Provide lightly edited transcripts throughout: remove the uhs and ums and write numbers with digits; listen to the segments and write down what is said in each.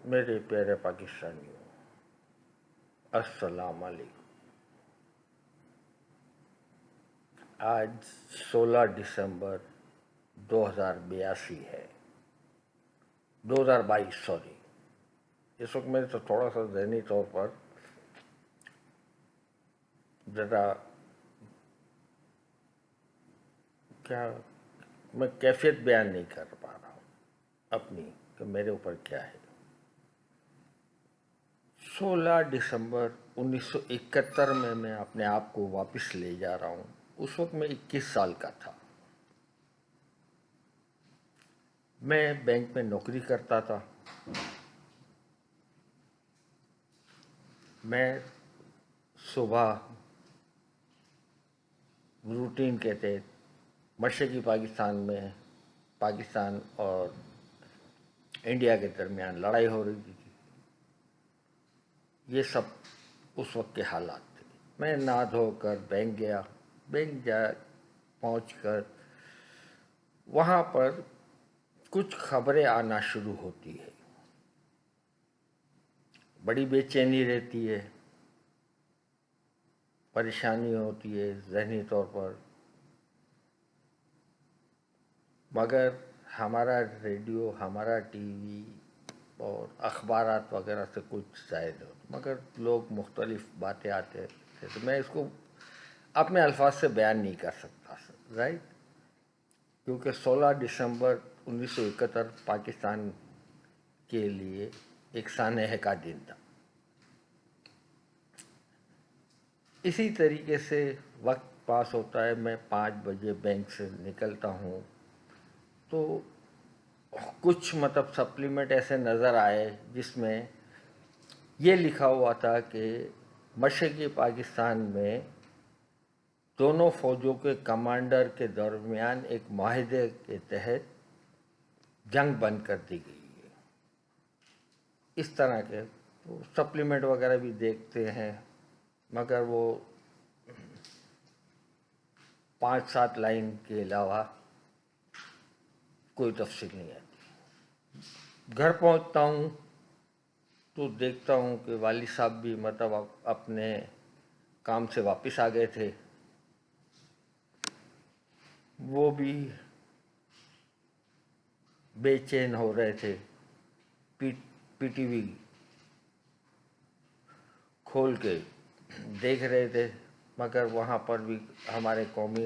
میرے پیارے پاکستانیوں، السلام علیکم۔ آج 16 دسمبر 2082 ہے، 2022 سوری۔ اس وقت میرے تو تھوڑا سا ذہنی طور پر ذرا کیا میں کیفیت بیان نہیں کر پا رہا ہوں اپنی کہ میرے اوپر کیا ہے۔ 16 دسمبر 1971 میں اپنے آپ کو واپس لے جا رہا ہوں۔ اس وقت میں 21 سال کا تھا۔ میں بینک میں نوکری کرتا تھا۔ میں صبح روٹین کے تحت مشرقی پاکستان اور انڈیا کے درمیان لڑائی ہو رہی تھی۔ یہ سب اس وقت کے حالات تھے۔ میں نہا دھو کر بینک گیا۔ بینک پہنچ کر وہاں پر کچھ خبریں آنا شروع ہوتی ہے۔ بڑی بے چینی رہتی ہے، پریشانی ہوتی ہے ذہنی طور پر، مگر ہمارا ریڈیو، ہمارا ٹی وی اور اخبارات وغیرہ سے کچھ زائد ہو، مگر لوگ مختلف باتیں آتے تھے تو میں اس کو اپنے الفاظ سے بیان نہیں کر سکتا، رائٹ؟ کیونکہ 16 دسمبر 1971 پاکستان کے لیے ایک سانحے کا دن تھا۔ اسی طریقے سے وقت پاس ہوتا ہے۔ میں 5 بجے بینک سے نکلتا ہوں تو کچھ سپلیمنٹ ایسے نظر آئے جس میں یہ لکھا ہوا تھا کہ مشرقی پاکستان میں دونوں فوجوں کے کمانڈر کے درمیان ایک معاہدے کے تحت جنگ بند کر دی گئی ہے۔ اس طرح کے سپلیمنٹ وغیرہ بھی دیکھتے ہیں، مگر وہ 5-7 لائن کے علاوہ کوئی تفصیل نہیں آتی۔ گھر پہنچتا ہوں تو دیکھتا ہوں کہ والد صاحب بھی اپنے کام سے واپس آ گئے تھے۔ وہ بھی بے چین ہو رہے تھے، پی ٹی وی کھول کے دیکھ رہے تھے، مگر وہاں پر بھی ہمارے قومی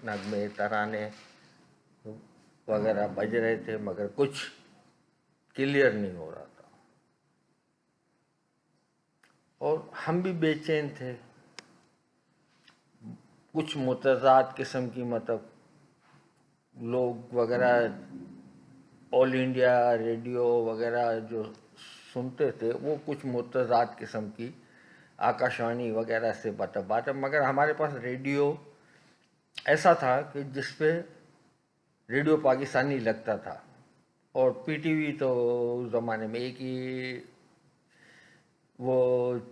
نغمے، ترانے وغیرہ بج رہے تھے، مگر کچھ کلیئر نہیں ہو رہا تھا اور ہم بھی بے چین تھے۔ کچھ متضاد قسم کی لوگ وغیرہ آل انڈیا ریڈیو وغیرہ جو سنتے تھے وہ کچھ متضاد قسم کی آکاشوانی وغیرہ سے بات، مگر ہمارے پاس ریڈیو ایسا تھا کہ جس پہ ریڈیو پاکستانی لگتا تھا، اور پی ٹی وی تو اس زمانے میں ایک ہی وہ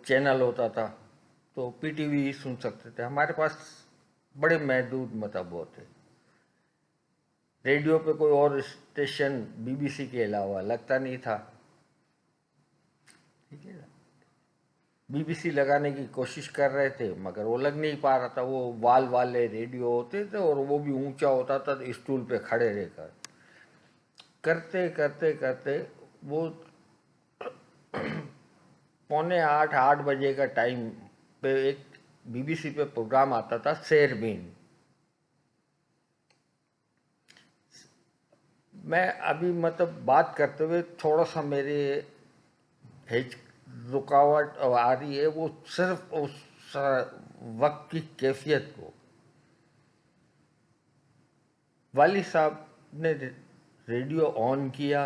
چینل ہوتا تھا تو پی ٹی وی سن سکتے تھے۔ ہمارے پاس بڑے محدود وہ تھے۔ ریڈیو پہ کوئی اور اسٹیشن بی بی سی کے علاوہ لگتا نہیں تھا، ٹھیک ہے نا؟ بی بی سی لگانے کی کوشش کر رہے تھے مگر وہ لگ نہیں پا رہا تھا۔ وہ وال والے ریڈیو ہوتے تھے اور وہ بھی اونچا ہوتا تھا، اسٹول پہ کھڑے رہ کر کرتے وہ 7:45-8 بجے کا ٹائم پہ ایک بی بی سی پہ پروگرام آتا تھا، سیر بین۔ میں ابھی بات کرتے ہوئے تھوڑا سا میرے رکاوٹ آ رہی ہے، وہ صرف اس وقت کی کیفیت کو۔ والد صاحب نے ریڈیو آن کیا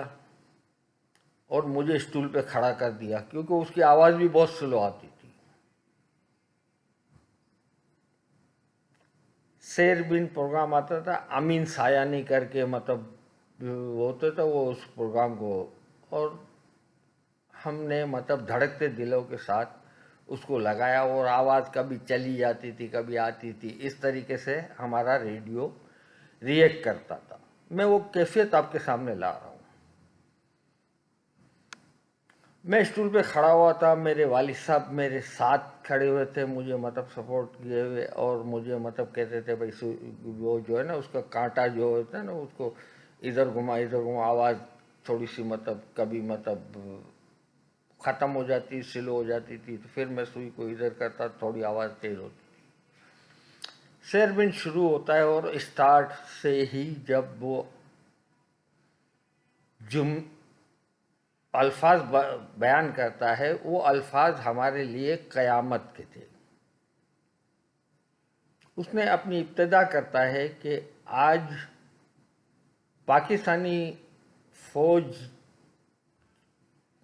اور مجھے اسٹول پہ کھڑا کر دیا کیونکہ اس کی آواز بھی بہت سلو آتی تھی۔ سیر بین پروگرام آتا تھا، امین سایانی کر کے ہوتا تھا وہ اس پروگرام کو، اور ہم نے دھڑکتے دلوں کے ساتھ اس کو لگایا اور آواز کبھی چلی جاتی تھی کبھی آتی تھی، اس طریقے سے ہمارا ریڈیو ریئیکٹ کرتا تھا۔ میں وہ کیفیت آپ کے سامنے لا رہا ہوں۔ میں اسٹول پہ کھڑا ہوا تھا، میرے والد صاحب میرے ساتھ کھڑے ہوئے تھے، مجھے مطلب سپورٹ کیے ہوئے، اور مجھے مطلب کہتے تھے بھائی وہ جو ہے نا اس کا کانٹا جو ہوتا ہے نا اس کو ادھر گھما ادھر گھما، آواز تھوڑی سی مطلب کبھی مطلب ختم ہو جاتی، سلو ہو جاتی تھی، تو پھر میں سوئی کو ادھر کرتا، تھوڑی آواز تیز ہوتی۔ شیربن شروع ہوتا ہے اور اسٹارٹ سے ہی جب وہ الفاظ بیان کرتا ہے، وہ الفاظ ہمارے لیے قیامت کے تھے۔ اس نے اپنی ابتدا کرتا ہے کہ آج پاکستانی فوج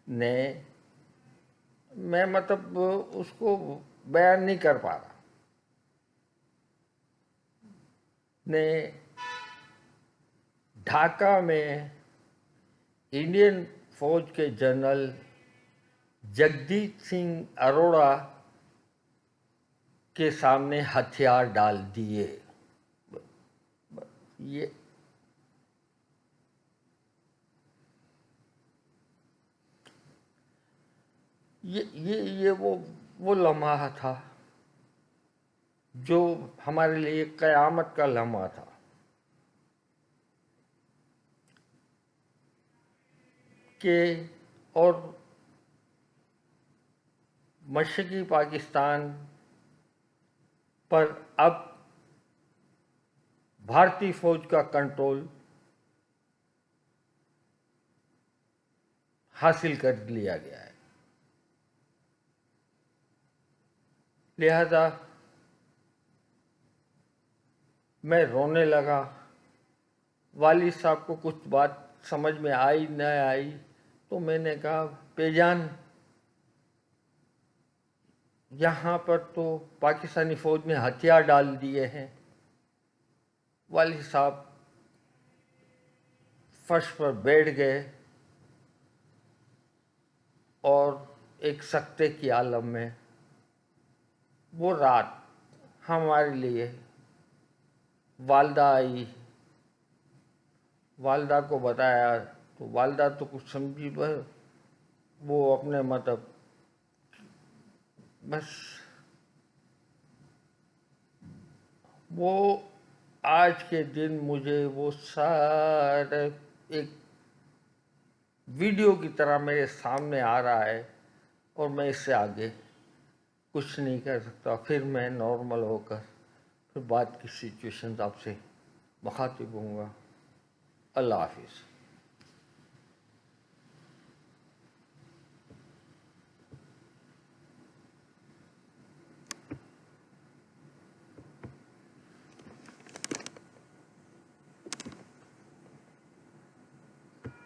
نے، میں مطلب اس کو بیان نہیں کر پا رہا، نے ڈھاکہ میں انڈین فوج کے جنرل جگدیپ سنگھ اروڑہ کے سامنے ہتھیار ڈال دیے۔ یہ وہ لمحہ تھا جو ہمارے لیے قیامت کا لمحہ تھا کہ، اور مشرقی پاکستان پر اب بھارتی فوج کا کنٹرول حاصل کر لیا گیا ہے۔ لہذا میں رونے لگا۔ والد صاحب کو کچھ بات سمجھ میں آئی نہ آئی، تو میں نے کہا پے جان، یہاں پر تو پاکستانی فوج نے ہتھیار ڈال دیے ہیں۔ والد صاحب فرش پر بیٹھ گئے اور ایک سکتے کی عالم میں وہ رات ہمارے لیے والدہ آئی، والدہ کو بتایا تو والدہ تو کچھ سمجھی، وہ اپنے مطلب بس وہ آج کے دن مجھے وہ سارا ایک ویڈیو کی طرح میرے سامنے آ رہا ہے، اور میں اس سے آگے کچھ نہیں کر سکتا۔ پھر میں نارمل ہو کر پھر بعد کی سچویشنز آپ سے مخاطب ہوں گا۔ اللہ حافظ۔